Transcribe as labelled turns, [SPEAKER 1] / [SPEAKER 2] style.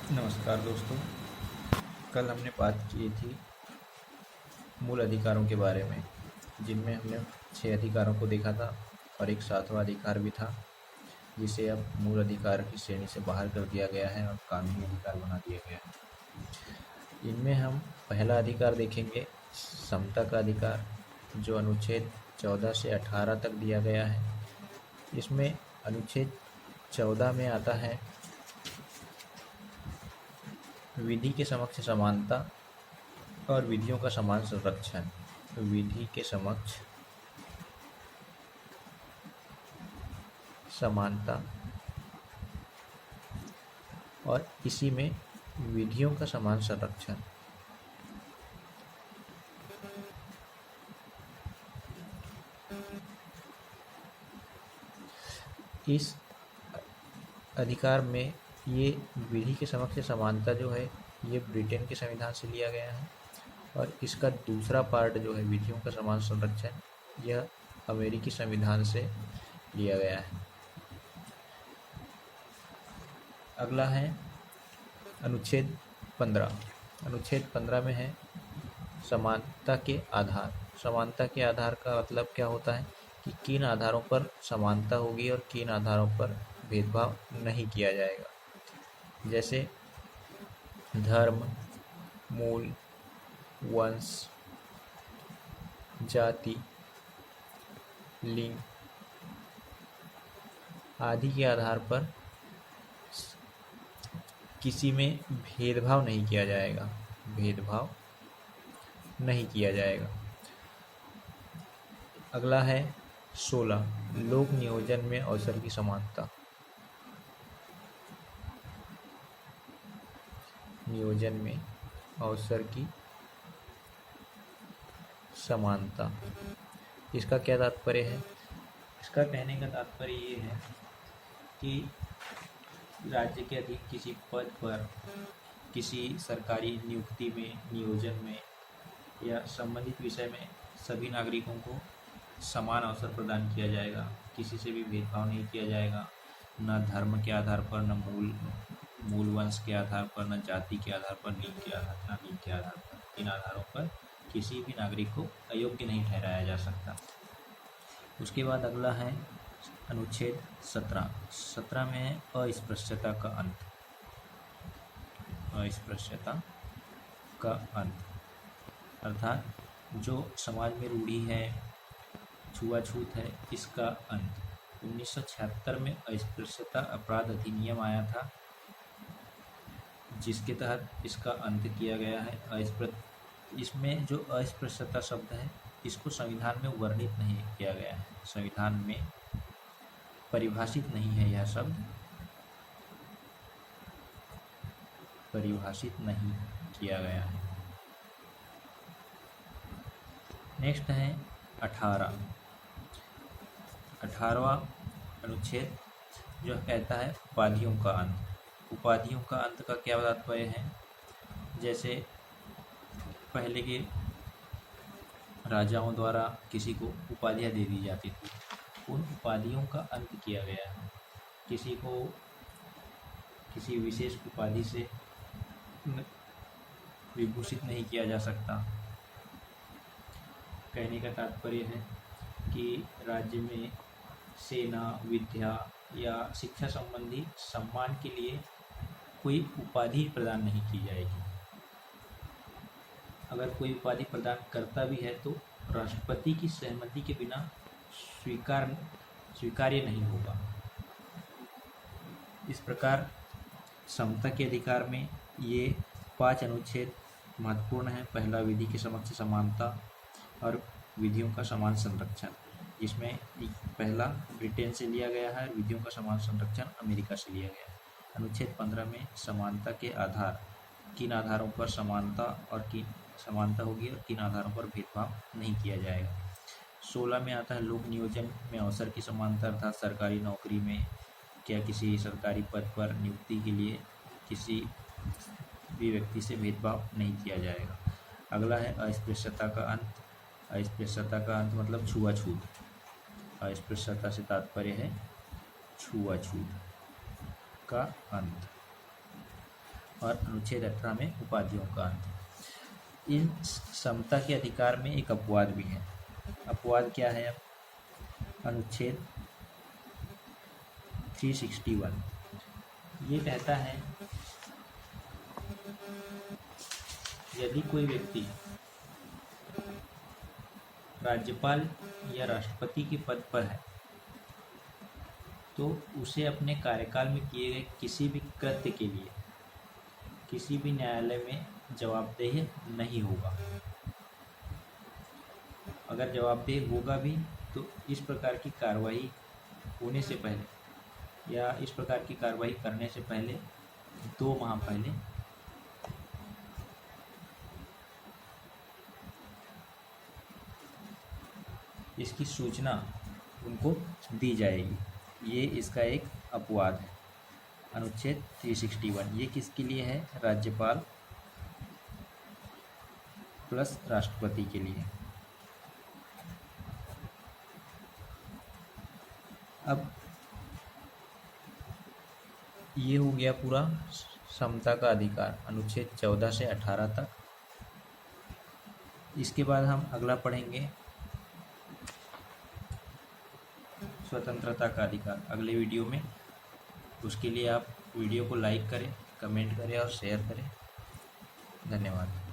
[SPEAKER 1] नमस्कार दोस्तों। कल हमने बात की थी मूल अधिकारों के बारे में, जिनमें हमने 6 अधिकारों को देखा था और एक 7वां अधिकार भी था, जिसे अब मूल अधिकार की श्रेणी से बाहर कर दिया गया है और कानूनी अधिकार बना दिया गया है। इनमें हम पहला अधिकार देखेंगे, समता का अधिकार, जो अनुच्छेद 14 से 18 तक दिया गया है। इसमें अनुच्छेद 14 में आता है विधि के समक्ष समानता और विधियों का समान संरक्षण। विधि के समक्ष समानता और इसी में विधियों का समान संरक्षण। इस अधिकार में ये विधि के समक्ष समानता जो है, ये ब्रिटेन के संविधान से लिया गया है और इसका दूसरा पार्ट जो है विधियों का समान संरक्षण, यह अमेरिकी संविधान से लिया गया है। अगला है अनुच्छेद 15। अनुच्छेद 15 में है समानता के आधार। समानता के आधार का मतलब क्या होता है कि किन आधारों पर समानता होगी और किन आधारों पर भेदभाव नहीं किया जाएगा। जैसे धर्म, मूल, वंश, जाति, लिंग आदि के आधार पर किसी में भेदभाव नहीं किया जाएगा। भेदभाव नहीं किया जाएगा। अगला है 16, लोक नियोजन में अवसर की समानता। नियोजन में अवसर की समानता, इसका क्या तात्पर्य है? इसका कहने का तात्पर्य ये है कि राज्य के अधीन किसी पद पर, किसी सरकारी नियुक्ति में, नियोजन में या संबंधित विषय में सभी नागरिकों को समान अवसर प्रदान किया जाएगा। किसी से भी भेदभाव नहीं किया जाएगा, न धर्म के आधार पर, न मूल वंश के आधार पर, न जाति के आधार पर, लिंग के आधार पर। इन आधारों पर किसी भी नागरिक को अयोग्य नहीं ठहराया जा सकता। उसके बाद अगला है अनुच्छेद 17। 17 में है अस्पृश्यता का अंत। अस्पृश्यता का अंत अर्थात जो समाज में रूढ़ी है, छुआछूत है, इसका अंत। 1976 में अस्पृश्यता अपराध अधिनियम आया था, जिसके तहत इसका अंत किया गया है। इसमें जो अस्पृश्यता शब्द है, इसको संविधान में वर्णित नहीं किया गया है, संविधान में परिभाषित नहीं है। यह शब्द परिभाषित नहीं किया गया है। नेक्स्ट है 18वां अनुच्छेद, जो कहता है उपाधियों का अंत। उपाधियों का अंत का क्या तात्पर्य है? जैसे पहले के राजाओं द्वारा किसी को उपाधियां दे दी जाती थी, उन उपाधियों का अंत किया गया है। किसी को किसी विशेष उपाधि से विभूषित नहीं किया जा सकता। कहने का तात्पर्य है कि राज्य में सेना, विद्या या शिक्षा संबंधी सम्मान के लिए कोई उपाधि प्रदान नहीं की जाएगी। अगर कोई उपाधि प्रदान करता भी है तो राष्ट्रपति की सहमति के बिना स्वीकार्य नहीं होगा। इस प्रकार समता के अधिकार में ये 5 अनुच्छेद महत्वपूर्ण है। पहला, विधि के समक्ष समानता और विधियों का समान संरक्षण, जिसमें पहला ब्रिटेन से लिया गया है, विधियों का समान संरक्षण अमेरिका से लिया गया है। अनुच्छेद 15 में समानता के आधार, किन आधारों पर समानता होगी और किन आधारों पर भेदभाव नहीं किया जाएगा। 16 में आता है लोक नियोजन में अवसर की समानता, अर्थात सरकारी नौकरी में क्या किसी सरकारी पद पर नियुक्ति के लिए किसी भी व्यक्ति से भेदभाव नहीं किया जाएगा। अगला है अस्पृश्यता का अंत। अस्पृश्यता का अंत मतलब छुआछूत। अस्पृश्यता से तात्पर्य है छुआछूत का अंत। और अनुच्छेद 18 में उपाधियों का अंत। इन समता के अधिकार में एक अपवाद भी है। अपवाद क्या है? अब अनुच्छेद 361 ये कहता है यदि कोई व्यक्ति राज्यपाल या राष्ट्रपति के पद पर है तो उसे अपने कार्यकाल में किए गए किसी भी कृत्य के लिए किसी भी न्यायालय में जवाबदेह नहीं होगा। अगर जवाबदेह होगा भी तो इस प्रकार की कार्रवाई होने से पहले या इस प्रकार की कार्रवाई करने से पहले 2 माह पहले इसकी सूचना उनको दी जाएगी। ये इसका एक अपवाद है अनुच्छेद 361। ये किसके लिए है? राज्यपाल प्लस राष्ट्रपति के लिए। अब ये हो गया पूरा समता का अधिकार अनुच्छेद 14 से 18 तक। इसके बाद हम अगला पढ़ेंगे स्वतंत्रता का अधिकार अगले वीडियो में। उसके लिए आप वीडियो को लाइक करें, कमेंट करें और शेयर करें। धन्यवाद।